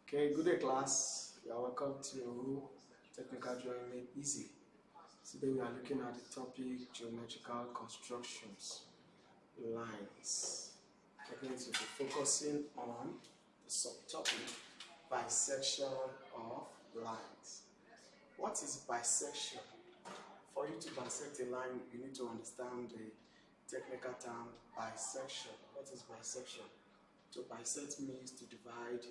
Okay, good day class. You are welcome to Technical Drawing Made Easy. Today we are looking at the topic Geometrical Constructions, Lines. We're going to be focusing on the subtopic Bisection of Lines. What is bisection? For you to bisect a line, you need to understand the technical term bisection. What is bisection? To bisect means to divide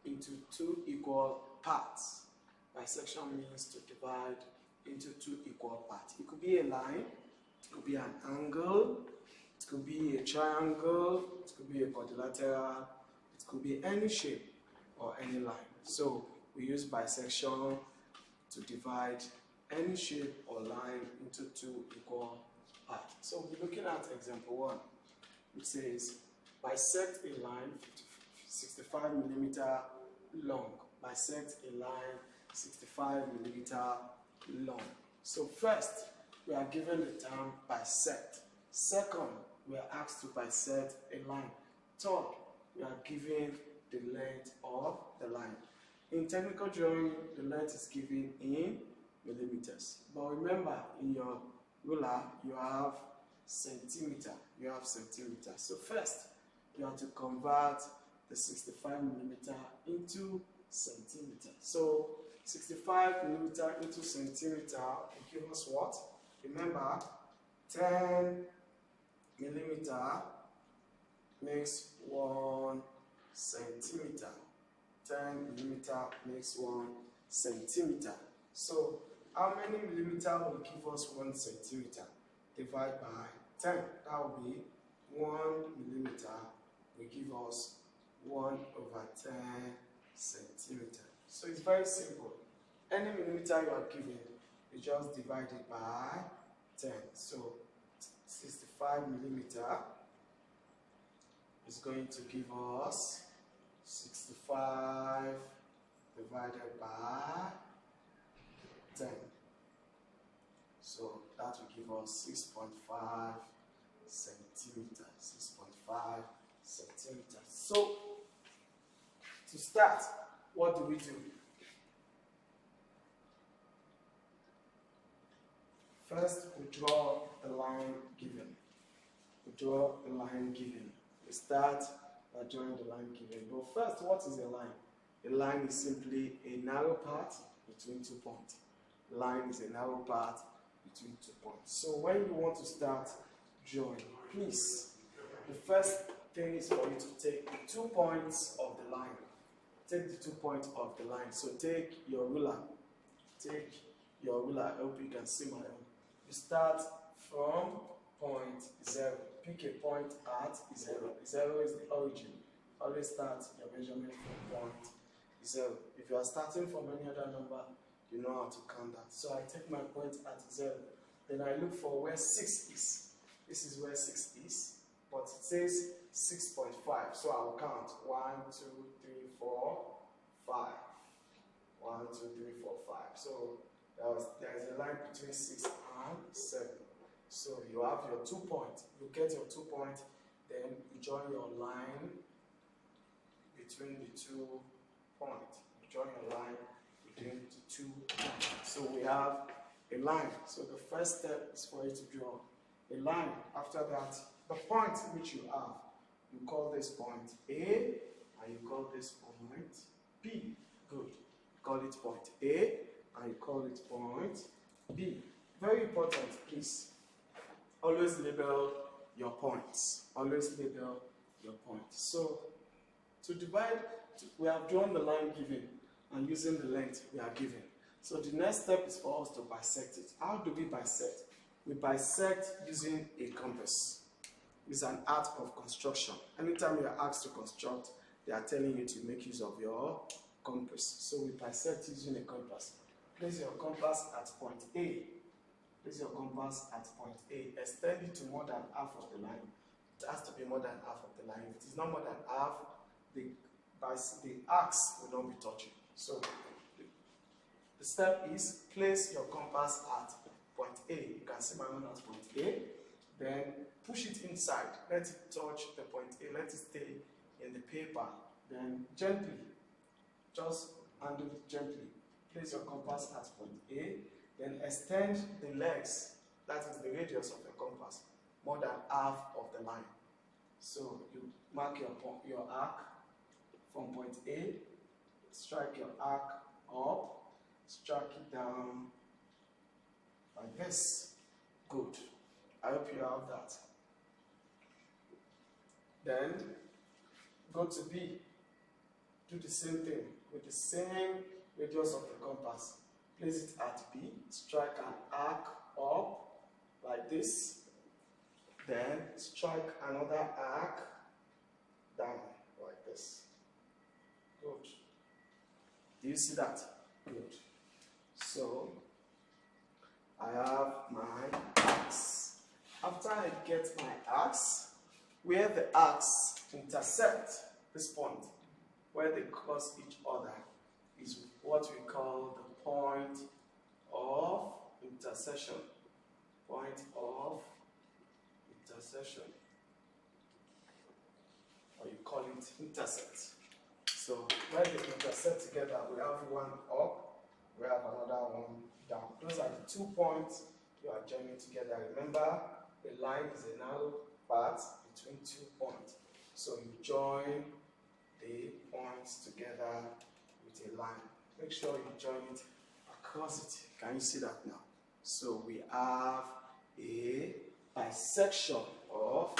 into two equal parts. Bisection means to divide into two equal parts. It could be a line, it could be an angle, it could be a triangle, it could be a quadrilateral, it could be any shape or any line. So we use bisection to divide any shape or line into two equal parts. So we're looking at example 1, which says bisect a line 65 millimeter long. Bisect a line 65 millimeter long. So first, we are given the term bisect. Second, we are asked to bisect a line. Third, we are given the length of the line. In technical drawing, the length is given in millimeters. But remember, in your ruler, you have centimeter. So first, you have to convert the 65 millimeter into centimeter. So 65 millimeter into centimeter will give us what? Remember, 10 millimeter makes 1 centimeter. 10 millimeter makes 1 centimeter. So how many millimeter will give us 1 centimeter? Divide by 10. That will be 1 millimeter will give us 1/10 centimeter. So it's very simple. Any millimeter you are given, you just divide it by 10. So 65 millimeter is going to give us 65 divided by 10. So that will give us 6.5 centimeters. 6.5 centimeters. So to start, what do we do? First, we draw the line given. We start by drawing the line given. But first, what is a line? A line is simply a narrow part between 2 points. A line is a narrow part between 2 points. So when you want to start drawing, please, the first thing is for you to take the 2 points of the line. Take the 2 points of the line. So take your ruler. I hope you can see my own. You start from point 0. Pick a point at 0. 0 is the origin. Always start your measurement from point 0. If you are starting from any other number, you know how to count that. So I take my point at 0. Then I look for where 6 is. This is where 6 is. But it says 6.5. So I will count 1, 2, 3, 4, 5. 1, 2, 3, 4, 5. So there is a line between 6 and 7. So you have your 2 points. You get your 2 points, then you join your line between the 2 points. You join your line between the 2 points. So we have a line. So the first step is for you to draw a line. After that, the point which you have, you call this point A, and you call this point B. Good. You call it point A, and you call it point B. Very important, please. Always label your points. So to divide, we have drawn the line given and using the length we are given. So the next step is for us to bisect it. How do we bisect? We bisect using a compass. It's an art of construction. Anytime you are asked to construct, they are telling you to make use of your compass. So we bisect using a compass. Place your compass at point A. Extend it to more than half of the line. It has to be more than half of the line. If it is not more than half, the axe will not be touching. So the step is place your compass at point A. You can see my own at point A. Then push it inside, let it touch the point A, let it stay in the paper. Then gently, just handle it gently. Place your compass at point A, then extend the legs, that is the radius of your compass, more than half of the line. So you mark your arc from point A, strike your arc up, strike it down like this. Good. I hope you have that. Then go to B. Do the same thing with the same radius of the compass. Place it at B, strike an arc up like this. Then strike another arc down like this. Good. Do you see that? Good. So I have my axe. After I get my axe, where the axe intersect this point, where they cross each other, is what we call the point of intersection. Point of intersection. Or you call it intersect. So where they intersect together, we have one up, we have another one down. Those are the 2 points you are joining together. Remember, a line is a narrow path between 2 points. So you join the points together with a line. Make sure you join it across it. Can you see that now? So we have a bisection of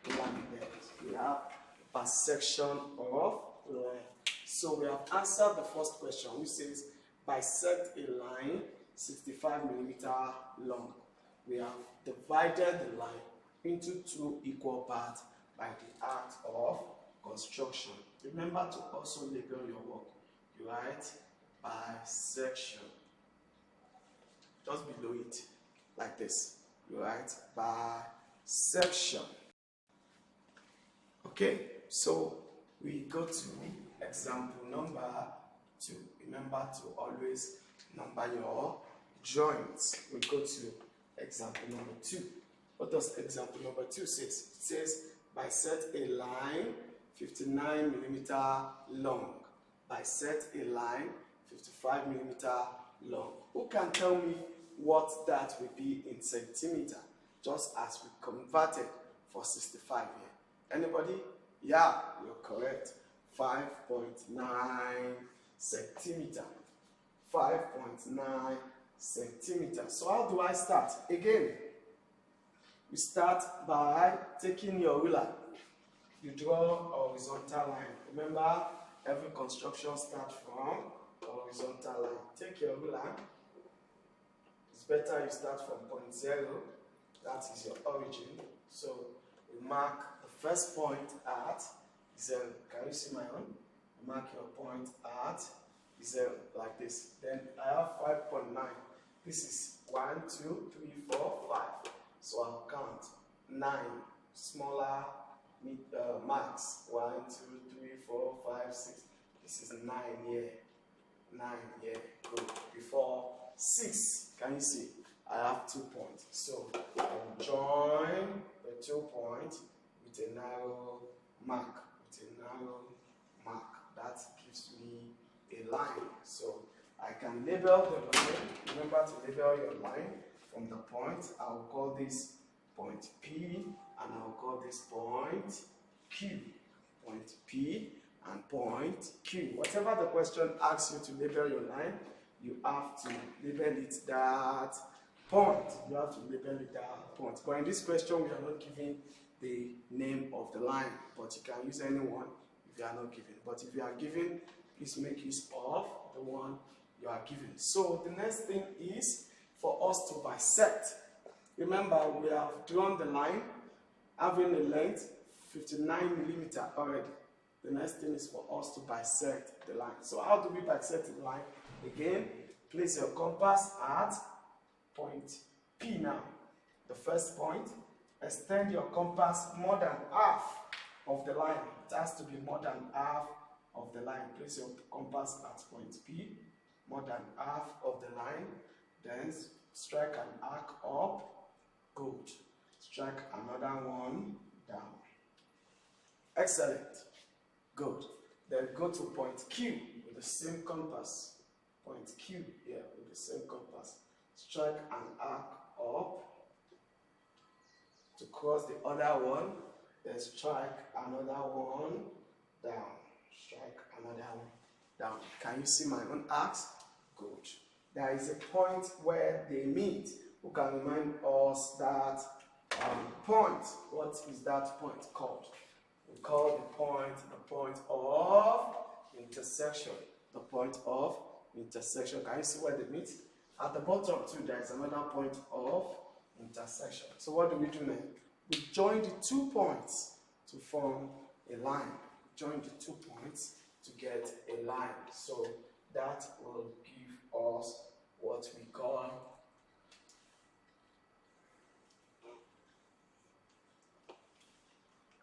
line there. We have a bisection of line. So we have answered the first question, which says bisect a line 65 millimeter long. We have divided the line into 2 equal parts by the act of construction. Remember to also label your work. You write bisection. Just below it, like this. You write bisection. Okay, so we go to example number 2. Remember to always number your joints. We go to example number 2. What does example number 2 say? It says bisect a line 59 millimeter long. Bisect a line 55 millimeter long. Who can tell me what that will be in centimeter? Just as we converted for 65 here. Anybody? Yeah, you're correct. 5.9 centimeter. 5.9 centimeter. So how do I start? Again, you start by taking your ruler. You draw a horizontal line. Remember, every construction starts from a horizontal line. Take your ruler. It's better you start from point 0. That is your origin. So you mark the first point at 0. Can you see my own? Mark your point at 0 like this. Then I have 5.9. This is 1, 2, 3, 4, 5. So I'll count 9 smaller marks. 1, 2, 3, 4, 5, 6. This is 9 here. 9 here. Good. Before 6. Can you see? I have 2 points. So I'll join the 2 points with a narrow mark. With a narrow mark. That gives me a line. So I can label the line. Remember to label your line from the point. I'll call this point P and I'll call this point Q. Point P and point Q. Whatever the question asks you to label your line, you have to label it that point. You have to label it that point. But in this question, we are not giving the name of the line, but you can use anyone if you are not given. But if you are given, please make use of the one you are given. So the next thing is for us to bisect. Remember, we have drawn the line having a length 59 millimeter already. The next thing is for us to bisect the line. So how do we bisect the line? Again, place your compass at point P now. The first point, extend your compass more than half of the line. It has to be more than half of the line. Place your compass at point P, more than half of the line. Then strike an arc up. Good. strike another one down. Excellent. Good. Then go to point Q with the same compass. Point Q here with the same compass. Strike an arc up to cross the other one. Then strike another one down. Strike another one down. Can you see my own arcs? Good. There is a point where they meet. Who can remind us that point? What is that point called? We call the point of intersection. The point of intersection. Can you see where they meet? At the bottom too, there is another point of intersection. So what do we do now? We join the 2 points to form a line. Join the 2 points to get a line. So that will give us what we call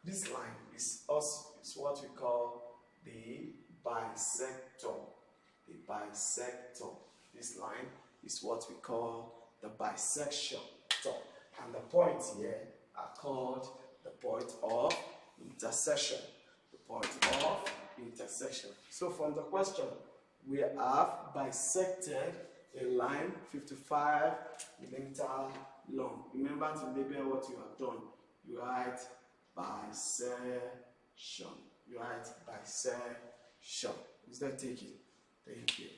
this line is what we call the bisector. The bisector. This line is what we call the bisection. And the points here are called the point of intersection. The point of intersection. So from the question, we have bisected a line 55 millimeter long. Remember to label what you have done. You write bisection. You write bisection. Is that taken? Thank you.